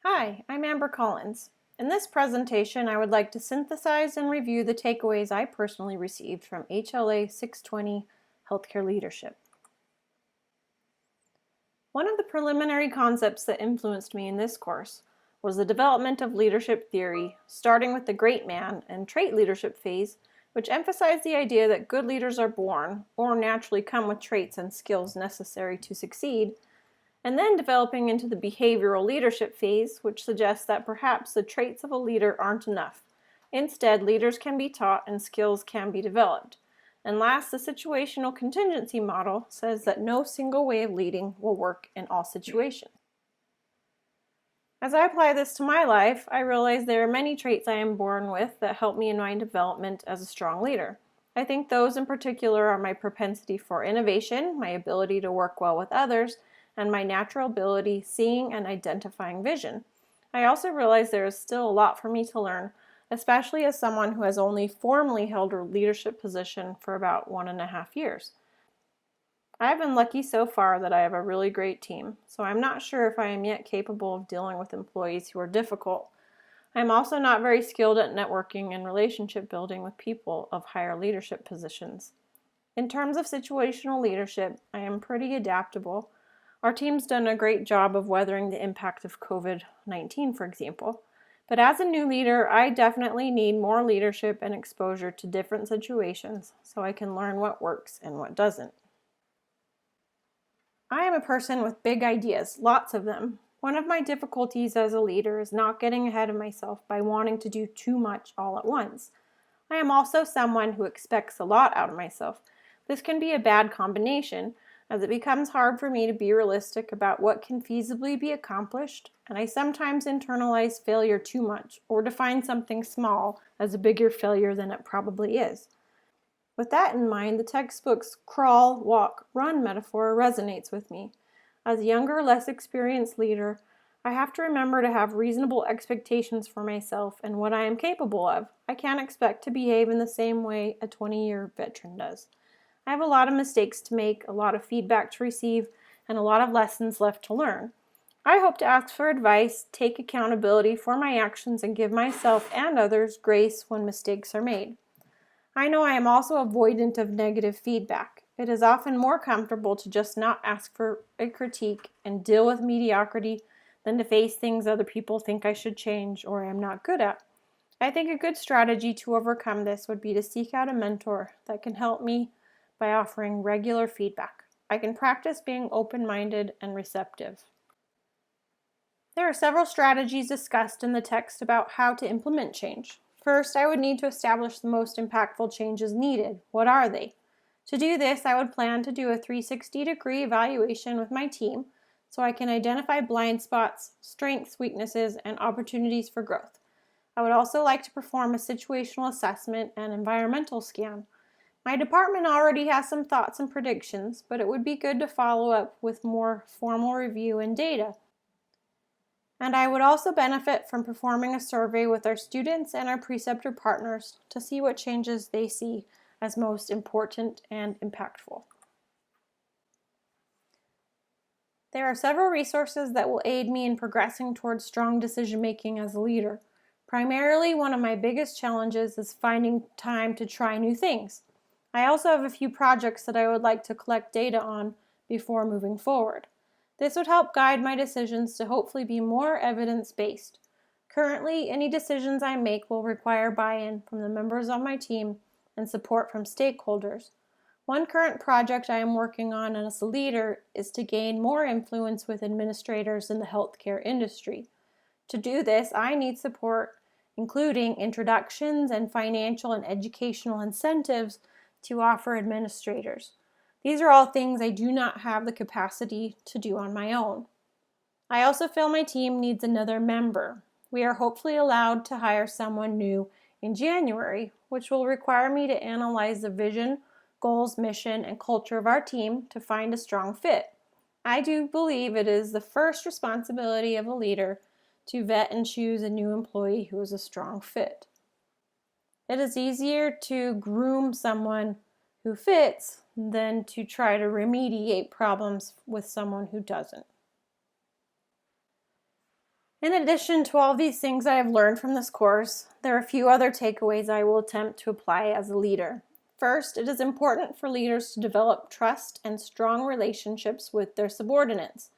Hi, I'm Amber Collins. In this presentation, I would like to synthesize and review the takeaways I personally received from HLA 620 Healthcare Leadership. One of the preliminary concepts that influenced me in this course was the development of leadership theory, starting with the Great Man and Trait Leadership phase, which emphasized the idea that good leaders are born or naturally come with traits and skills necessary to succeed, and then developing into the behavioral leadership phase, which suggests that perhaps the traits of a leader aren't enough. Instead, leaders can be taught and skills can be developed. And last, the situational contingency model says that no single way of leading will work in all situations. As I apply this to my life, I realize there are many traits I am born with that help me in my development as a strong leader. I think those in particular are my propensity for innovation, my ability to work well with others, and my natural ability seeing and identifying vision. I also realize there is still a lot for me to learn, especially as someone who has only formally held a leadership position for about 1.5 years. I've been lucky so far that I have a really great team, so I'm not sure if I am yet capable of dealing with employees who are difficult. I'm also not very skilled at networking and relationship building with people of higher leadership positions. In terms of situational leadership, I am pretty adaptable. Our team's done a great job of weathering the impact of COVID-19, for example. But as a new leader, I definitely need more leadership and exposure to different situations so I can learn what works and what doesn't. I am a person with big ideas, lots of them. One of my difficulties as a leader is not getting ahead of myself by wanting to do too much all at once. I am also someone who expects a lot out of myself. This can be a bad combination, as it becomes hard for me to be realistic about what can feasibly be accomplished, and I sometimes internalize failure too much or define something small as a bigger failure than it probably is. With that in mind, the textbook's crawl, walk, run metaphor resonates with me. As a younger, less experienced leader, I have to remember to have reasonable expectations for myself and what I am capable of. I can't expect to behave in the same way a 20-year veteran does. I have a lot of mistakes to make, a lot of feedback to receive, and a lot of lessons left to learn. I hope to ask for advice, take accountability for my actions, and give myself and others grace when mistakes are made. I know I am also avoidant of negative feedback. It is often more comfortable to just not ask for a critique and deal with mediocrity than to face things other people think I should change or am not good at. I think a good strategy to overcome this would be to seek out a mentor that can help me by offering regular feedback. I can practice being open-minded and receptive. There are several strategies discussed in the text about how to implement change. First, I would need to establish the most impactful changes needed. What are they? To do this, I would plan to do a 360-degree evaluation with my team so I can identify blind spots, strengths, weaknesses, and opportunities for growth. I would also like to perform a situational assessment and environmental scan. My department already has some thoughts and predictions, but it would be good to follow up with more formal review and data. And I would also benefit from performing a survey with our students and our preceptor partners to see what changes they see as most important and impactful. There are several resources that will aid me in progressing towards strong decision making as a leader. Primarily, one of my biggest challenges is finding time to try new things. I also have a few projects that I would like to collect data on before moving forward. This would help guide my decisions to hopefully be more evidence-based. Currently, any decisions I make will require buy-in from the members of my team and support from stakeholders. One current project I am working on as a leader is to gain more influence with administrators in the healthcare industry. To do this, I need support, including introductions and financial and educational incentives to offer administrators. These are all things I do not have the capacity to do on my own. I also feel my team needs another member. We are hopefully allowed to hire someone new in January, which will require me to analyze the vision, goals, mission, and culture of our team to find a strong fit. I do believe it is the first responsibility of a leader to vet and choose a new employee who is a strong fit. It is easier to groom someone who fits than to try to remediate problems with someone who doesn't. In addition to all these things I have learned from this course, there are a few other takeaways I will attempt to apply as a leader. First, it is important for leaders to develop trust and strong relationships with their subordinates.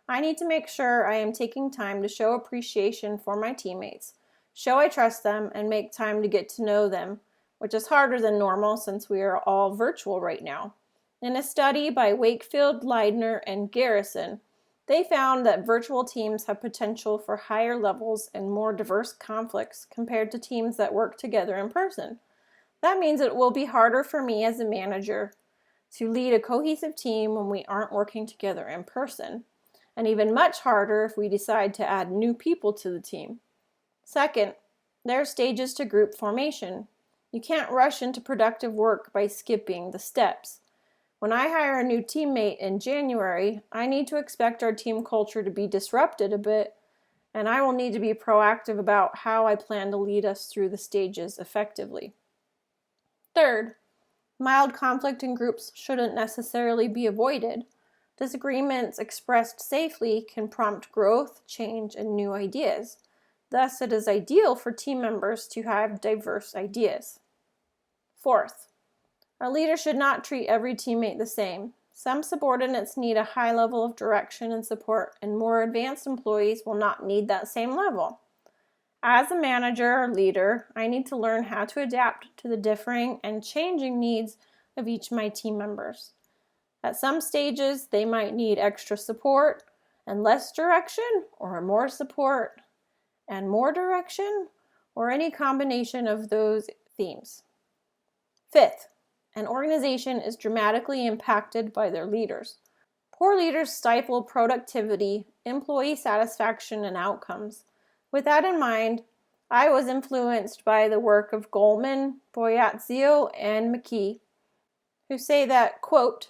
I need to make sure I am taking time to show appreciation for my teammates, show I trust them, and make time to get to know them, which is harder than normal since we are all virtual right now. In a study by Wakefield, Leidner, and Garrison, they found that virtual teams have potential for higher levels and more diverse conflicts compared to teams that work together in person. That means it will be harder for me as a manager to lead a cohesive team when we aren't working together in person, and even much harder if we decide to add new people to the team. Second, there are stages to group formation. You can't rush into productive work by skipping the steps. When I hire a new teammate in January, I need to expect our team culture to be disrupted a bit, and I will need to be proactive about how I plan to lead us through the stages effectively. Third, mild conflict in groups shouldn't necessarily be avoided. Disagreements expressed safely can prompt growth, change, and new ideas. Thus, it is ideal for team members to have diverse ideas. Fourth, our leader should not treat every teammate the same. Some subordinates need a high level of direction and support, and more advanced employees will not need that same level. As a manager or leader, I need to learn how to adapt to the differing and changing needs of each of my team members. At some stages, they might need extra support and less direction, or more support and more direction, or any combination of those themes. Fifth, an organization is dramatically impacted by their leaders. Poor leaders stifle productivity, employee satisfaction, and outcomes. With that in mind, I was influenced by the work of Goleman, Boiazzo, and McKee, who say that, quote,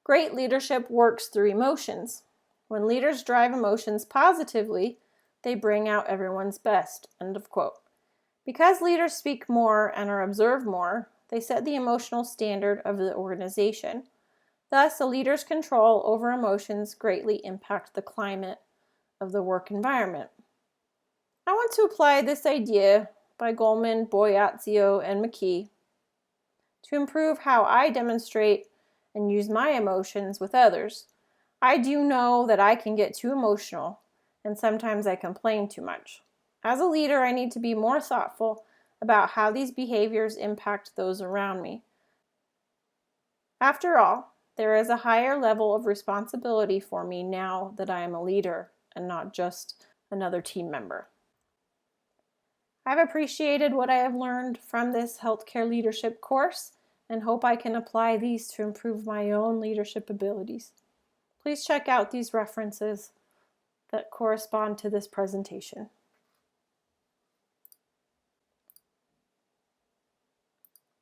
great leadership works through emotions. When leaders drive emotions positively, they bring out everyone's best, end of quote. Because leaders speak more and are observed more, they set the emotional standard of the organization. Thus, a leader's control over emotions greatly impact the climate of the work environment. I want to apply this idea by Goleman, Boiazzo, and McKee to improve how I demonstrate and use my emotions with others. I do know that I can get too emotional, and sometimes I complain too much. As a leader, I need to be more thoughtful about how these behaviors impact those around me. After all, there is a higher level of responsibility for me now that I am a leader and not just another team member. I've appreciated what I have learned from this healthcare leadership course and hope I can apply these to improve my own leadership abilities. Please check out these references that correspond to this presentation.